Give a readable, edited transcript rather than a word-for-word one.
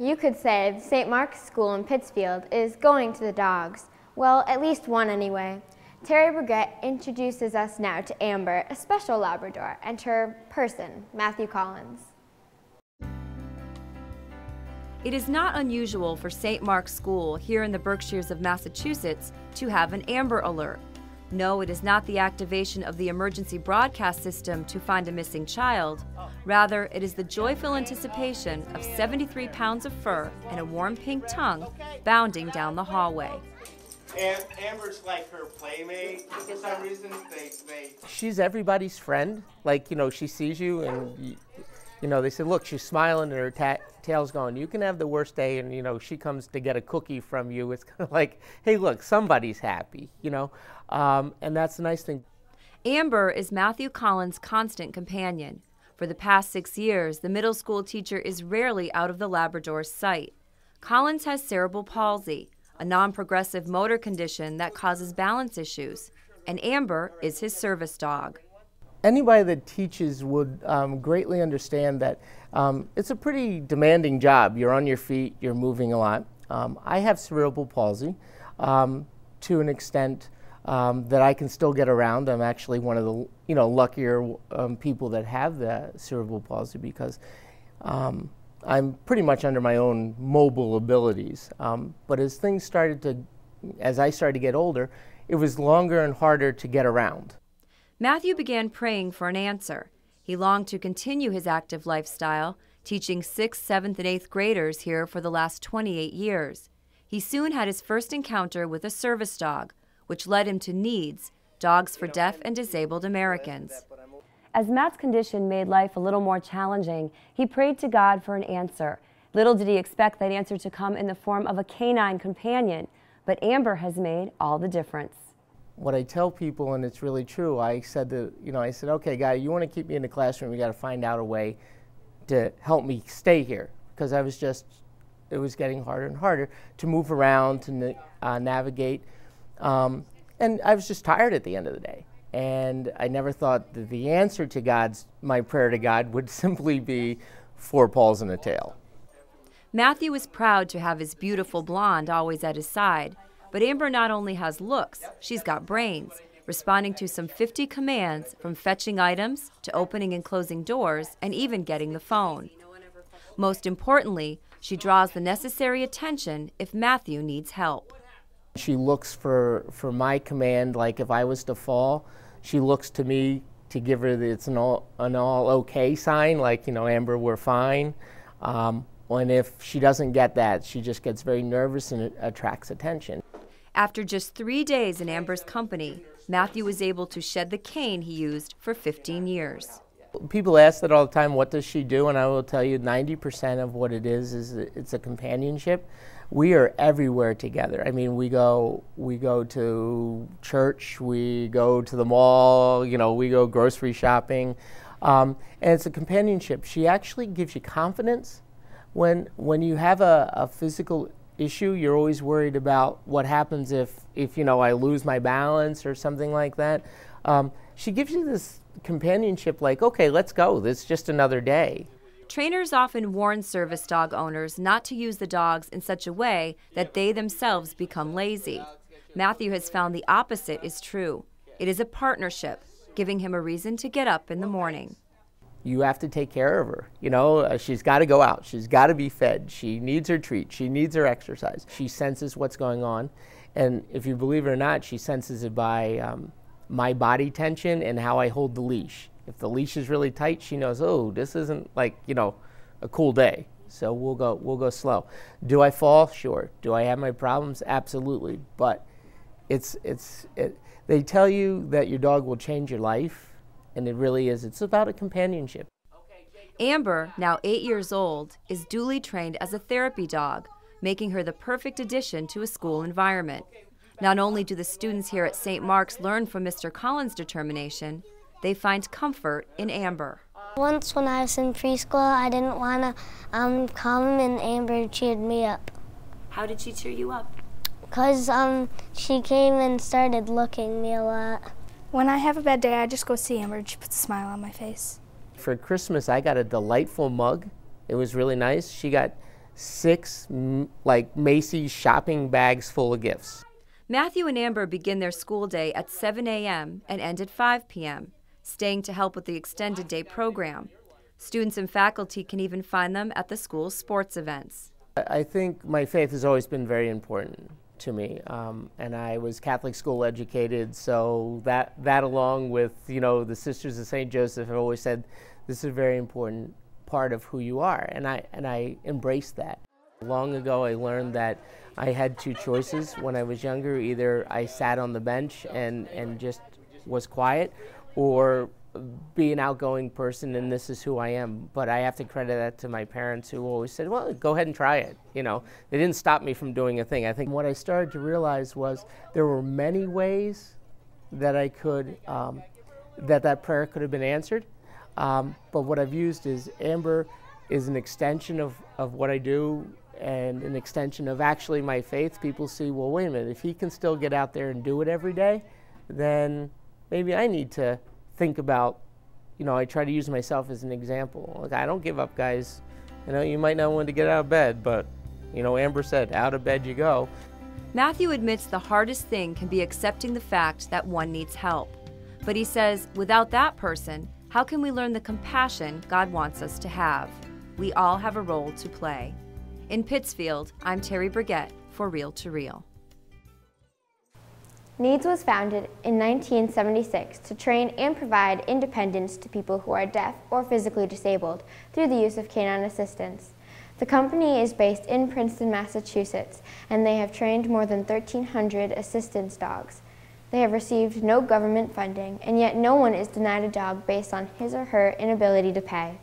You could say the St. Mark's School in Pittsfield is going to the dogs. Well, at least one anyway. Teri Breguet introduces us now to Amber, a special Labrador, and her person, Matthew Collins. It is not unusual for St. Mark's School here in the Berkshires of Massachusetts to have an Amber Alert. No, it is not the activation of the emergency broadcast system to find a missing child. Rather, it is the joyful anticipation of 73 pounds of fur and a warm pink tongue bounding down the hallway. And Amber's like her playmate for some reason. She's everybody's friend. Like, you know, she sees you and, you know, they say, look, she's smiling and her tail's going, you can have the worst day, and, you know, she comes to get a cookie from you. It's kind of like, hey, look, somebody's happy, you know, and that's the nice thing. Amber is Matthew Collins' constant companion. For the past 6 years, the middle school teacher is rarely out of the Labrador's sight. Collins has cerebral palsy, a non-progressive motor condition that causes balance issues, and Amber is his service dog. Anybody that teaches would greatly understand that it's a pretty demanding job. You're on your feet, you're moving a lot. I have cerebral palsy to an extent that I can still get around. I'm actually one of the luckier people that have the cerebral palsy because I'm pretty much under my own mobile abilities. But as I started to get older, it was longer and harder to get around. Matthew began praying for an answer. He longed to continue his active lifestyle, teaching 6th, 7th, and 8th graders here for the last 28 years. He soon had his first encounter with a service dog, which led him to NEEDS, Dogs for Deaf and Disabled Americans. As Matt's condition made life a little more challenging, he prayed to God for an answer. Little did he expect that answer to come in the form of a canine companion, but Amber has made all the difference. What I tell people, and it's really true, I said, okay, God, you want to keep me in the classroom, you got to find out a way to help me stay here, because it was getting harder and harder to move around, to navigate, and I was just tired at the end of the day. And I never thought that the answer to my prayer to God would simply be 4 paws and a tail. Matthew is proud to have his beautiful blonde always at his side. But Amber not only has looks, she's got brains, responding to some 50 commands, from fetching items to opening and closing doors and even getting the phone. Most importantly, she draws the necessary attention if Matthew needs help. She looks for my command, like if I was to fall, she looks to me to give her it's an all okay sign, like, you know, Amber, we're fine. And if she doesn't get that, she just gets very nervous and it attracts attention. After just 3 days in Amber's company, Matthew was able to shed the cane he used for 15 years. People ask that all the time, what does she do? And I will tell you 90% of what it is it's a companionship. We are everywhere together. I mean, we go to church, we go to the mall, you know, we go grocery shopping. And it's a companionship. She actually gives you confidence. When you have a physical issue, you're always worried about what happens if you know, I lose my balance or something like that. She gives you this companionship, like, okay, let's go, this is just another day. Trainers often warn service dog owners not to use the dogs in such a way that they themselves become lazy. Matthew has found the opposite is true. It is a partnership, giving him a reason to get up in the morning. You have to take care of her. You know, she's got to go out. She's got to be fed. She needs her treat. She needs her exercise. She senses what's going on. And if you believe it or not, she senses it by my body tension and how I hold the leash. If the leash is really tight, she knows, oh, this isn't like, you know, a cool day. So we'll go slow. Do I fall? Sure. Do I have my problems? Absolutely. But they tell you that your dog will change your life. And it really is. It's about a companionship. Amber, now 8 years old, is duly trained as a therapy dog, making her the perfect addition to a school environment. Not only do the students here at St. Mark's learn from Mr. Collins' determination, they find comfort in Amber. Once when I was in preschool, I didn't want to come, and Amber cheered me up. How did she cheer you up? Because she came and started looking me a lot. When I have a bad day, I just go see Amber. She puts a smile on my face. For Christmas, I got a delightful mug. It was really nice. She got 6 like Macy's shopping bags full of gifts. Matthew and Amber begin their school day at 7 a.m. and end at 5 p.m., staying to help with the extended day program. Students and faculty can even find them at the school's sports events. I think my faith has always been very important to me, and I was Catholic school educated, so that along with, you know, the Sisters of St. Joseph have always said this is a very important part of who you are, and I embraced that. Long ago I learned that I had 2 choices when I was younger. Either I sat on the bench and just was quiet, or be an outgoing person, and this is who I am. But I have to credit that to my parents, who always said, well, go ahead and try it. You know, they didn't stop me from doing a thing. I think what I started to realize was there were many ways that I could, that prayer could have been answered. But what I've used is Amber is an extension of what I do, and an extension of actually my faith. People see, well, wait a minute, if he can still get out there and do it every day, then maybe I need to think about, you know, I try to use myself as an example. Like, I don't give up, guys. You know, you might not want to get out of bed, but, you know, Amber said, out of bed you go. Matthew admits the hardest thing can be accepting the fact that one needs help. But he says, without that person, how can we learn the compassion God wants us to have? We all have a role to play. In Pittsfield, I'm Teri Breguet for Reel to Reel. NEEDS was founded in 1976 to train and provide independence to people who are deaf or physically disabled through the use of canine assistance. The company is based in Princeton, Massachusetts, and they have trained more than 1,300 assistance dogs. They have received no government funding, and yet no one is denied a dog based on his or her inability to pay.